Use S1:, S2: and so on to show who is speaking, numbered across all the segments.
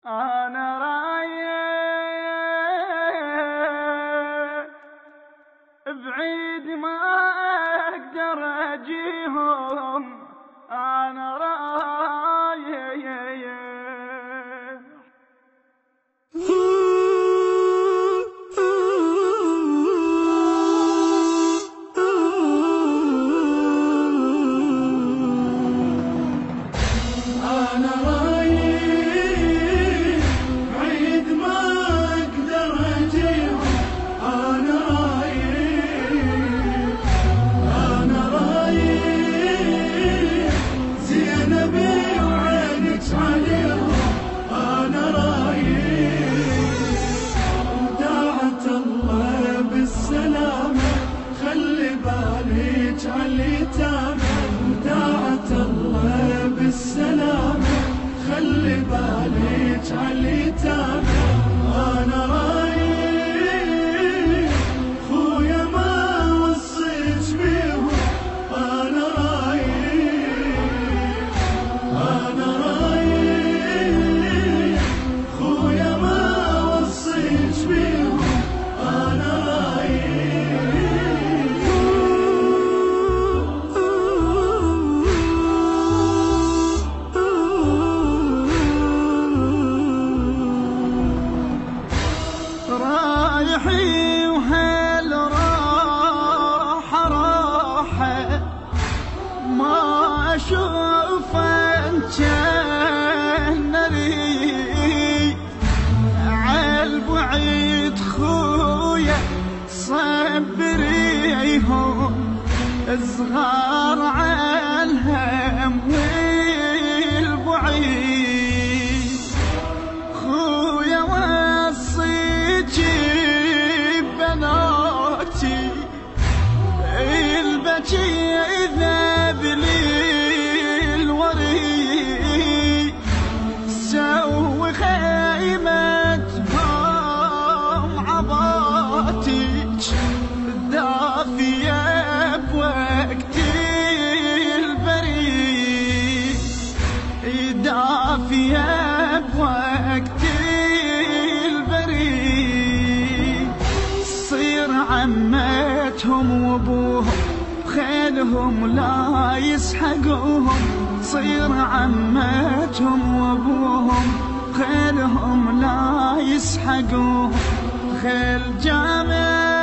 S1: أنا رايح بعيد ما أقدر أجيهم. أنا رايح
S2: خلي بالك عاليتامى. أنا رايح خويا ما وصيت بيهم. أنا رايح خويا ما وصيت بيهم. أنا
S1: رايحي وهل راحة ما أشوف النبي عالبعيد. خويا صبريهم صغار عالهم والبعيد. خويا بناتي البكي ذاب لي الوريد. سوي خيمتهم عباتك دافية بوقت البريد. دافية بوقت عمتهم وابوهم خيلهم لا يسحقوهم. صير عمتهم وابوهم خيلهم لا يسحقوهم. خيل جامع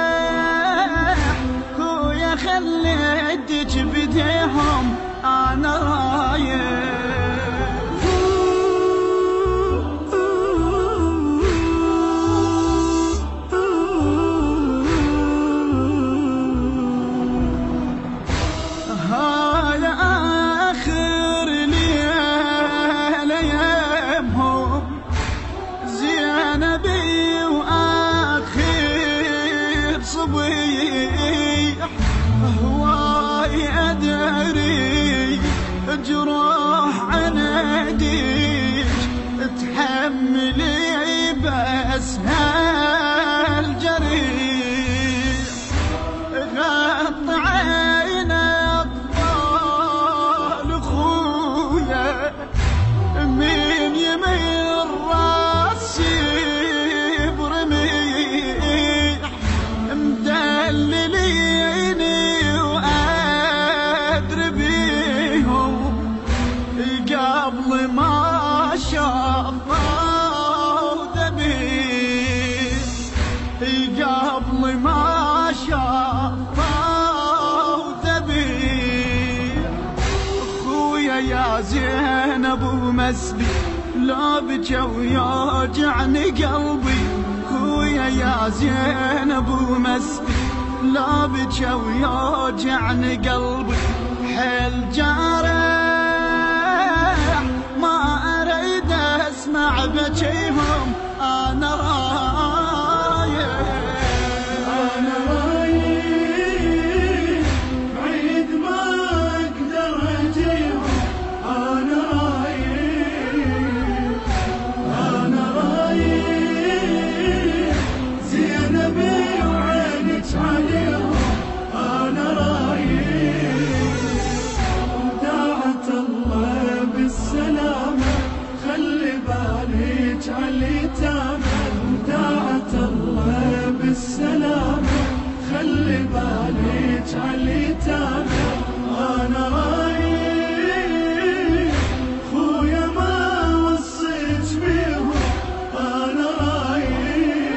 S1: خويا خليتك بديهم. أنا رايح صبيح. هواي أدري جروح عناديك تحملي بس هالجريح. غط عين أطفال خويا من يمين راسي برميح. مدلليني وأدري بيهم قبل ما شافوا ذبيح. قبل ما شافوا ذبيح. خويا يا زينب ومسبي لا بكى ويوجعني قلبي. خويا يا زينب ومسبي لا بكى ويوجعني قلبي. حيل جارح ما أريد أسمع بكيهم. أنا رايح
S2: بعيد ما أقدر أجيهم. أنا رايح زينبي وعينك عليهم. أنا رايح وداعة الله بالسلامة. خلي بالك اجعل اليتامى وداعة الله بالسلامة، خلي بالي اجعل اليتامى. أنا رايح خويا ما وصيت بيهم، أنا رايح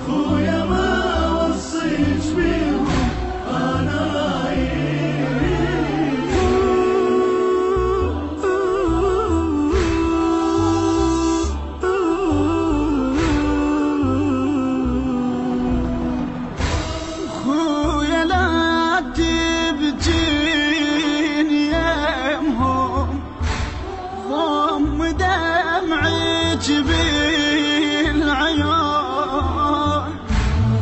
S2: خويا ما وصيت بيهم، أنا
S1: خويا لا تبجين يمهم، ضم دمعك بالعيون،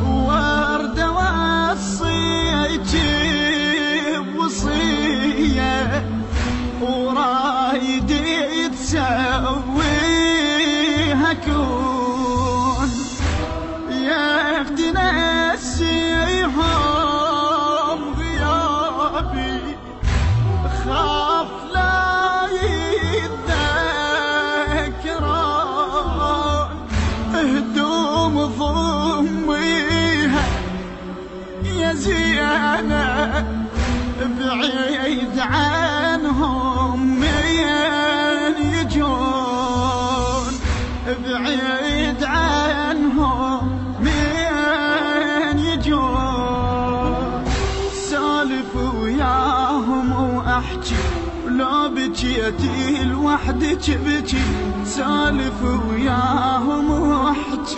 S1: ورد وصيك بوصية ورايدي تسويها كون، يفتنا نسيهم غيابي، خاف لا يتذكرون، هدوم ضميها يا زينة بعيد عنهم مين يجون، بعيد عنهم مين يجون. سالف وياهم واحكي ولو بجيتي لوحدك بجي، سالف وياهم واحكي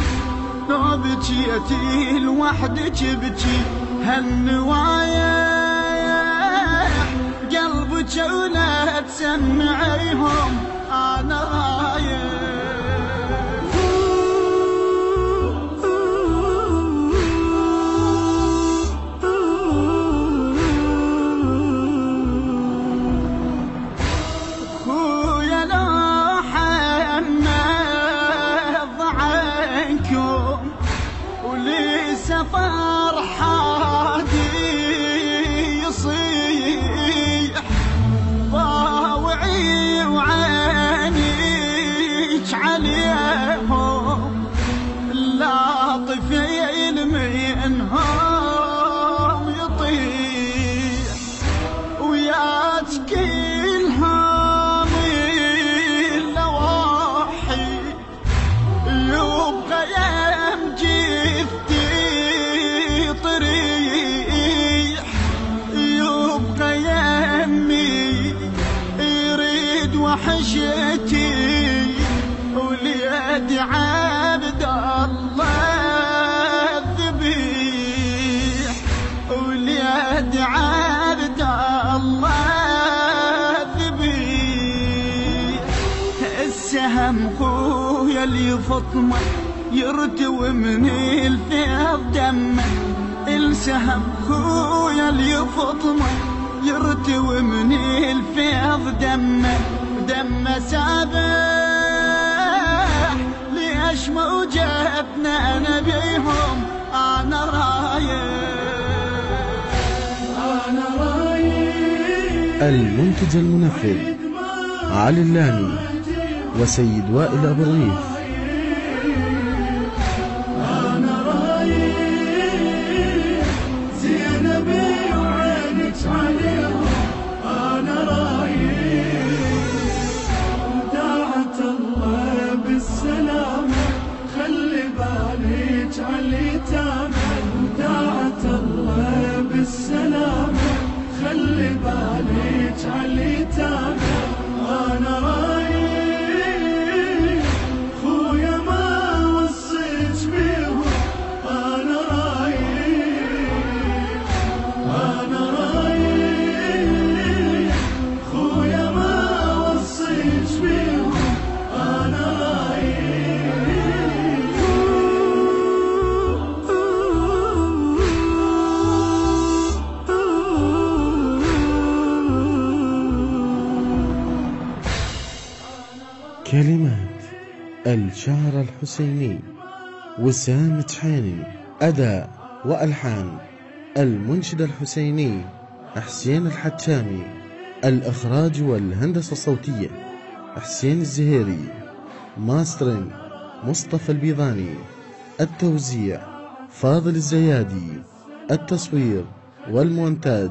S1: لو بجيتي لوحدك بجي. هالنوايا قلبك ولا تسمعيهم، أنا رايح خويا لو حمد عنكم ولي سفر حادي يصيح، ضاوعي وعينيك عليهم، لاطفين منهم يطيح، وياك كلهم اللواحي يبقى يمجفتي طريح، يبقى يمي يريد وحشتي، وليد عبد الله الذبيح، وليد عبد الله الذبيح. السهم خويا اللي فطمه يرتوي من الفيض دمه، السهم خويا اللي فطمه يرتوي من الفيض دمه، دمه سابح ليش موجتنا نبيهم، أنا رايح.
S3: المنتج المنفذ علي اللامي وسيد وائل أبو الريف.
S2: أنا رايح زينبي وعينك عليهم، أنا رايح وداعة الله بالسلامة، خلي بالي اجعل اليتامى وداعة الله بالسلامة، خلي بالي اجعل اليتامى. أنا رايح خويا ما وصيت بيهم، أنا رايح خويا ما وصيت بيهم، أنا
S3: كلمات الشاعر الحسيني وسام تحيني، أداء وألحان المنشد الحسيني حسين الحتامي، الإخراج والهندسة الصوتية حسين الزهيري. ماسترين مصطفى البيضاني. التوزيع فاضل الزيادي. التصوير والمونتاج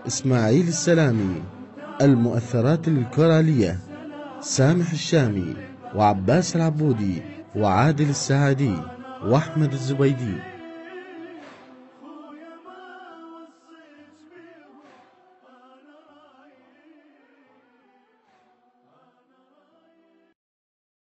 S3: إسماعيل السلامي. المؤثرات الكورالية سامح الشامي وعباس العبودي وعادل السعادي وأحمد الزبيدي.